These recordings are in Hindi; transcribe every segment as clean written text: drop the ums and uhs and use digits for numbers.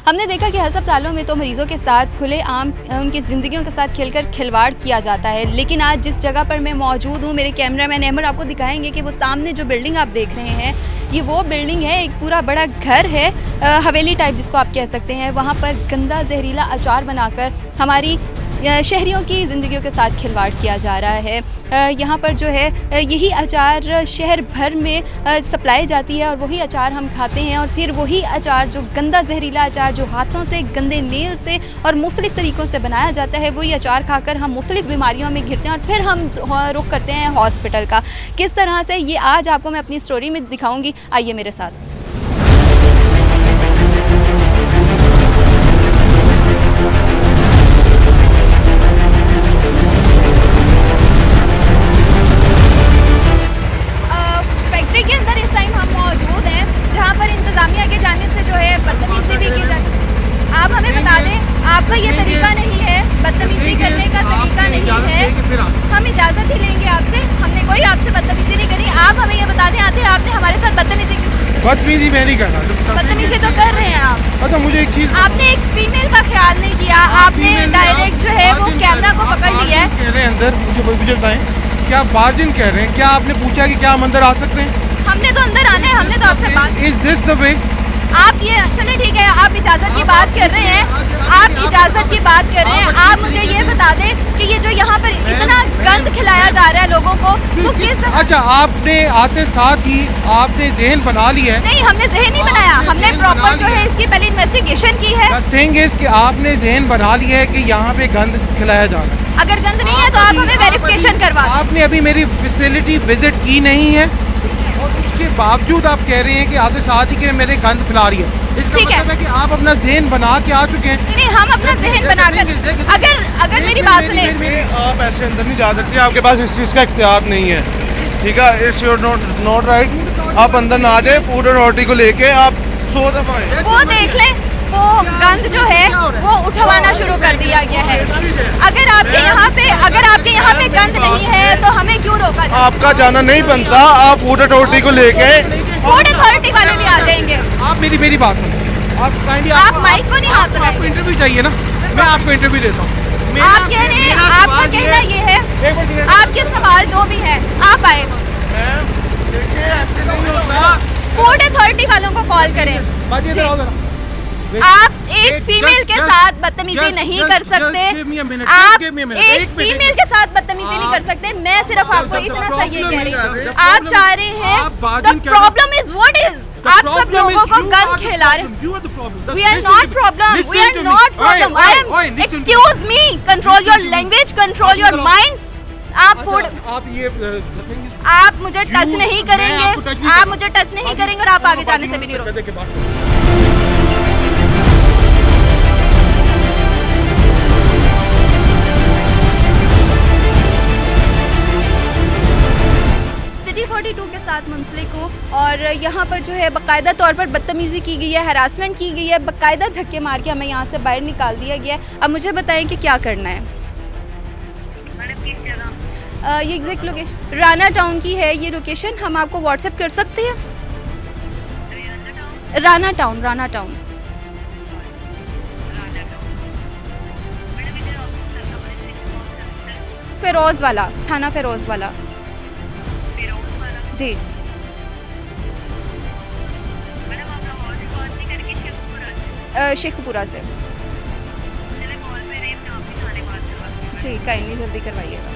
हमने देखा कि अस्पतालों में तो मरीजों के साथ खुलेआम उनकी ज़िंदगियों के साथ खेलकर खिलवाड़ किया जाता है, लेकिन आज जिस जगह पर मैं मौजूद हूँ, मेरे कैमरामैन अहमद आपको दिखाएंगे कि वो सामने जो बिल्डिंग आप देख रहे हैं, ये वो बिल्डिंग है, एक पूरा बड़ा घर है, हवेली टाइप जिसको आप कह सकते हैं। वहाँ पर गंदा जहरीला अचार बनाकर हमारी शहरियों की ज़िंदगियों के साथ खिलवाड़ किया जा रहा है। यहाँ पर जो है यही अचार शहर भर में सप्लाई जाती है और वही अचार हम खाते हैं और फिर वही अचार जो गंदा जहरीला अचार जो हाथों से गंदे नेल से और मुख्तलिफ़ तरीक़ों से बनाया जाता है, वही अचार खाकर हम मुख्तलिफ़ बीमारियों में घिरते हैं और फिर हम रुख करते हैं हॉस्पिटल का। किस तरह से ये आज आपको मैं अपनी स्टोरी में दिखाऊँगी, आइए मेरे साथ। के अंदर इस टाइम हम मौजूद हैं जहां पर इंतज़ामिया की जानिब से जो है बदतमीज़ी भी की जाती है। आप हमें बता दें, आपका ये तरीका नहीं है, बदतमीज़ी करने का तरीका नहीं है। हम इजाज़त ही लेंगे आपसे, हमने कोई आपसे बदतमीज़ी नहीं करी। आप हमें ये बता दें, आते आपने हमारे साथ बदतमीज़ी की? बदतमीज़ी मैं नहीं कर रहा। बदतमीज़ी तो कर रहे हैं आप। अच्छा, मुझे एक चीज़, आपने एक फीमेल का ख्याल नहीं किया, आपने डायरेक्ट जो है वो कैमरा को पकड़ लिया है। कह रहे हैं अंदर, मुझे बताएं, क्या बार्जिन कह रहे हैं? क्या आपने पूछा कि क्या हम अंदर आ सकते हैं? हमने तो अंदर आना है, हमने तो आपसे बात। Is this the way? आप ये चले ठीक है, आप इजाज़त की बात कर रहे हैं, आप इजाज़त की बात कर रहे हैं। आप मुझे ये बता दें कि ये जो यहाँ पर इतना गंद खिलाया जा रहा है लोगों को, वो किस? अच्छा, आपने आते साथ ही आपने जहन बना लिया है? नहीं, हमने जहन नहीं बनाया, हमने प्रॉपर जो है इसकी पहले इन्वेस्टिगेशन की है। थिंग इज कि आपने जहन बना लिया है कि यहाँ पे गंद खिलाया जा रहा है। अगर गंद नहीं है तो आप हमें वेरिफिकेशन करवा दें। आपने अभी मेरी फैसिलिटी विजिट की नहीं है और उसके बावजूद आप कह रहे हैं कि आते साथ ही कि मेरे गंद फैला रही है। इसका मतलब है कि आप अपना जहन बना के आ चुके हैं। नहीं, हम अपना जहन बनाकर, अगर मेरी बात सुने, आप ऐसे अंदर नहीं जा सकते, आपके पास इस चीज़ का इख्तियार नहीं है, ठीक है? It's your not right. आप अंदर ना जाए, फूड अथॉरिटी को लेके आप 100 दफ़ा आए। वो देख लें, वो गंद जो है वो उठवाना शुरू कर दिया गया है। अगर आपके यहाँ पे गंद नहीं है तो हमें क्यों रोका जाए? आपका जाना नहीं बनता, आप फूड अथॉरिटी को लेके। फूड अथॉरिटी वाले भी आ जाएंगे। आप मेरी बात सुनो, आप माइक को नहीं हाथ आपको इंटरव्यू चाहिए ना, मैं आपको इंटरव्यू देता हूँ। आप कह रहे हैं, आपका कहना ये है, आपके सवाल जो भी है आप आए, फूड अथॉरिटी वालों को कॉल करें। आप एक फीमेल के साथ बदतमीजी नहीं कर सकते, आप एक फीमेल के साथ बदतमीजी नहीं कर सकते। मैं सिर्फ आपको इतना सा ये कह रही हूँ, आप चाह रहे हैं, the problem is what is, आप सब लोगों को गंद खिला रहे हैं। We are not problem, we are not problem. I am, excuse me, control your language, control your mind. आप फूड, आप मुझे टच नहीं करेंगे, आप मुझे टच नहीं करेंगे और आप आगे जाने से भी नहीं रोकेंगे। सिटी 42 के साथ मुंसलिक हूँ और यहाँ पर जो है बाकायदा तौर पर बदतमीज़ी की गई है, हरासमेंट की गई है, बाकायदा धक्के मार के हमें यहाँ से बाहर निकाल दिया गया है। अब मुझे बताएं कि क्या करना है। ये एग्जैक्ट लोकेशन राना टाउन की है, ये लोकेशन हम आपको व्हाट्सएप कर सकते हैं। राना टाउन फेरोज वाला, थाना फेरोज वाला जी। शेखपुरा से जी, काइंडली जल्दी करवाइएगा।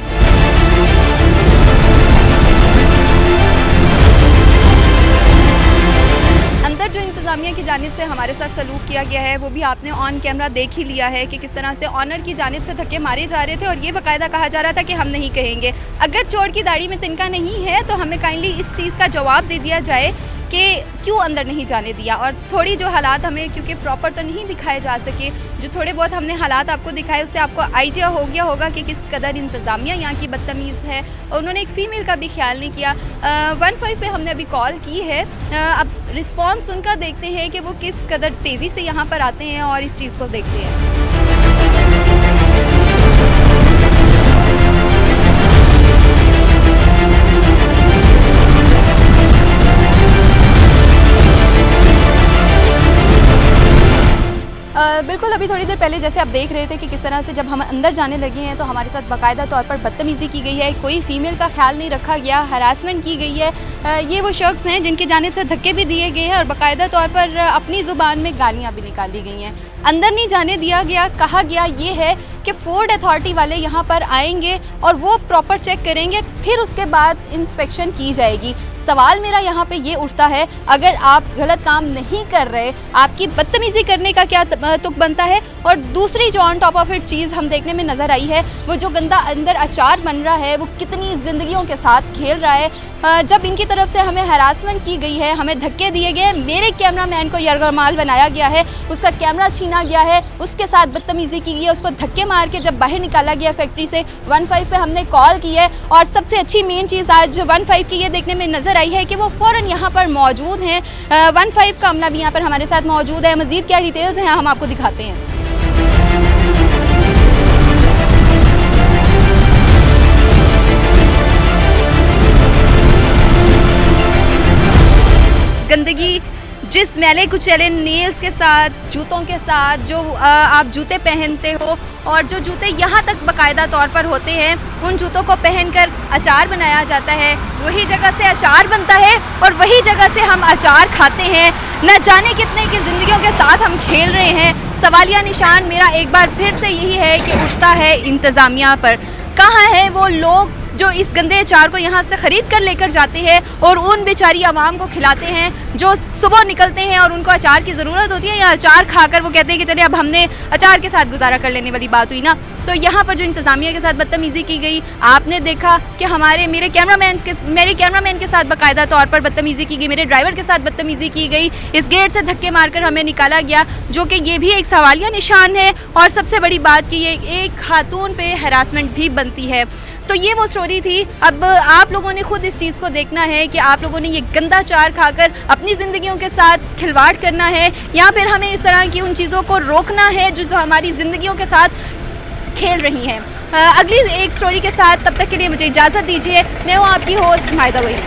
अंदर जो इंतज़ामिया की जानिब से हमारे साथ सलूक किया गया है वो भी आपने ऑन कैमरा देख ही लिया है कि किस तरह से ऑनर की जानिब से धक्के मारे जा रहे थे और ये बाकायदा कहा जा रहा था कि हम नहीं कहेंगे। अगर चोर की दाढ़ी में तिनका नहीं है तो हमें काइंडली इस चीज़ का जवाब दे दिया जाए कि क्यों अंदर नहीं जाने दिया। और थोड़ी जो हालात हमें, क्योंकि प्रॉपर तो नहीं दिखाए जा सके, जो थोड़े बहुत हमने हालात आपको दिखाए उससे आपको आइडिया हो गया होगा कि किस कदर इंतज़ामिया यहाँ की बदतमीज़ है। और उन्होंने एक फ़ीमेल का भी ख्याल नहीं किया। 15 पे हमने अभी कॉल की है, अब रिस्पॉन्स उनका देखते हैं कि वो किस कदर तेज़ी से यहाँ पर आते हैं और इस चीज़ को देखते हैं। बिल्कुल, अभी थोड़ी देर पहले जैसे आप देख रहे थे कि किस तरह से जब हम अंदर जाने लगे हैं तो हमारे साथ बाकायदा तौर पर बदतमीज़ी की गई है, कोई फ़ीमेल का ख्याल नहीं रखा गया, हरासमेंट की गई है। ये वो शख्स हैं जिनकी जानिब से धक्के भी दिए गए हैं और बाकायदा तौर पर अपनी ज़ुबान में गालियाँ भी निकाली गई हैं। अंदर नहीं जाने दिया गया, कहा गया ये है कि फूड अथॉरिटी वाले यहाँ पर आएंगे और वो प्रॉपर चेक करेंगे, फिर उसके बाद इंस्पेक्शन की जाएगी। सवाल मेरा यहाँ पे ये उठता है, अगर आप गलत काम नहीं कर रहे, आपकी बदतमीज़ी करने का क्या तुक बनता है? और दूसरी जो ऑन टॉप ऑफ इट चीज़ हम देखने में नज़र आई है, वो जो गंदा अंदर अचार बन रहा है, वो कितनी ज़िंदगियों के साथ खेल रहा है। जब इनकी तरफ से हमें हरासमेंट की गई है, हमें धक्के दिए गए, मेरे कैमरामैन को यरगमाल बनाया गया है, उसका कैमरा छीना गया है, उसके साथ बदतमीज़ी की गई है, उसको धक्के मार के जब बाहर निकाला गया फैक्ट्री से, 15 पे हमने कॉल की है। और सबसे अच्छी मेन चीज़ आज 15 की ये देखने में नज़र आई है कि वो फ़ौरन यहाँ पर मौजूद हैं। 15 का अमला भी यहाँ पर हमारे साथ मौजूद है। मज़ीद क्या डिटेल्स हैं हम आपको दिखाते हैं। गंदगी, जिस मैले कुचैले नेल्स के साथ, जूतों के साथ जो आप जूते पहनते हो और जो जूते यहाँ तक बाकायदा तौर पर होते हैं, उन जूतों को पहनकर अचार बनाया जाता है। वही जगह से अचार बनता है और वही जगह से हम अचार खाते हैं। न जाने कितने की ज़िंदगियों के साथ हम खेल रहे हैं। सवालिया निशान मेरा एक बार फिर से यही है कि उठता है इंतज़ामिया पर। कहाँ है वो लोग जो इस गंदे अचार को यहाँ से ख़रीद कर लेकर जाते हैं और उन बेचारी आवाम को खिलाते हैं, जो सुबह निकलते हैं और उनको अचार की ज़रूरत होती है, या अचार खाकर वो कहते हैं कि चलिए अब हमने अचार के साथ गुजारा कर लेने वाली बात हुई ना। तो यहाँ पर जो इंतज़ामिया के साथ बदतमीज़ी की गई, आपने देखा कि मेरे कैमरामैन के साथ बाकायदा तौर पर बदतमीज़ी की गई, मेरे ड्राइवर के साथ बदतमीज़ी की गई, इस गेट से धक्के मारकर हमें निकाला गया, जो कि ये भी एक सवालिया निशान है। और सबसे बड़ी बात कि ये एक खातून पे हरासमेंट भी बनती है। तो ये वो स्टोरी थी। अब आप लोगों ने खुद इस चीज़ को देखना है कि आप लोगों ने ये गंदा अचार खाकर अपनी ज़िंदगियों के साथ खिलवाड़ करना है, या फिर हमें इस तरह की उन चीज़ों को रोकना है जो हमारी ज़िंदगियों के साथ खेल रही हैं। अगली एक स्टोरी के साथ, तब तक के लिए मुझे इजाज़त दीजिए। मैं हूँ आपकी होस्ट माहिदा वहीद।